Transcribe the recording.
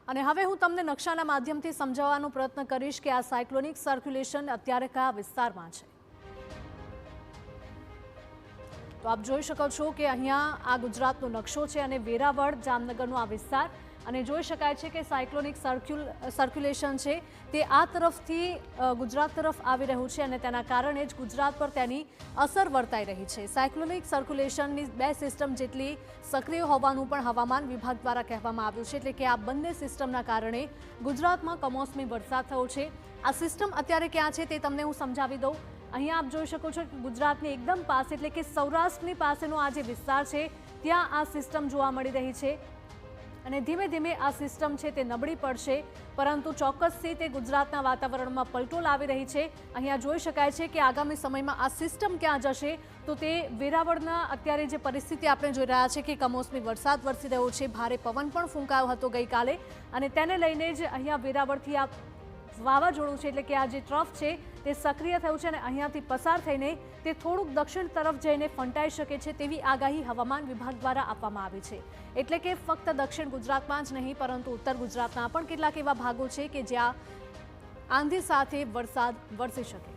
અને હવે હું તમને નકશાના માધ્યમથી સમજાવવાનો પ્રયત્ન કરીશ કે આ સાયક્લોનિક સર્ક્યુલેશન અત્યારે કયા વિસ્તારમાં છે। તો આપ જોઈ શકો છો કે અહીંયા આ ગુજરાતનો નકશો છે અને વેરાવળ જામનગરનો આ વિસ્તાર અને જોઈ શકાય છે કે સાયક્લોનિક સર્ક્યુલેશન છે તે આ તરફથી ગુજરાત તરફ આવી રહ્યું છે અને તેના કારણે જ ગુજરાત પર તેની અસર વર્તાઈ રહી છે। સાયક્લોનિક સર્ક્યુલેશનની 2 સિસ્ટમ જેટલી સક્રિય હોવાનું પણ હવામાન વિભાગ દ્વારા કહેવામાં આવ્યું છે, એટલે કે આ બંને સિસ્ટમના કારણે ગુજરાતમાં કમોસમી વરસાદ થયો છે। આ સિસ્ટમ અત્યારે ક્યાં છે તે તમને હું સમજાવી દઉં। અહીંયા આપ જોઈ શકો છો કે ગુજરાતની એકદમ પાસે એટલે કે સૌરાષ્ટ્રની પાસેનો આ જે વિસ્તાર છે ત્યાં આ સિસ્ટમ જોવા મળી રહી છે અને ધીમે ધીમે આ સિસ્ટમ છે તે નબળી પડશે, પરંતુ ચોક્કસથી તે ગુજરાતના વાતાવરણમાં પલટો લાવી રહી છે। અહીંયા જોઈ શકાય છે કે આગામી સમયમાં આ સિસ્ટમ ક્યાં જશે તો તે વેરાવળના અત્યારે જે પરિસ્થિતિ આપણે જોઈ રહ્યા છે કે કમોસમી વરસાદ વરસી રહ્યો છે, ભારે પવન પણ ફૂંકાયો હતો ગઈકાલે અને તેને લઈને જ અહીંયા વેરાવળથી આ વાવાઝોડું છે એટલે કે આ જે ટ્રફ છે તે સક્રિય થયું છે અને અહીંયાથી પસાર થઈને તે થોડુંક દક્ષિણ તરફ જઈને ફંટાઈ શકે છે તેવી આગાહી હવામાન વિભાગ દ્વારા આપવામાં આવી છે। એટલે કે ફક્ત દક્ષિણ ગુજરાતમાં જ નહીં પરંતુ ઉત્તર ગુજરાતના પણ કેટલાક એવા ભાગો છે કે જ્યાં આંધી સાથે વરસાદ વરસી શકે।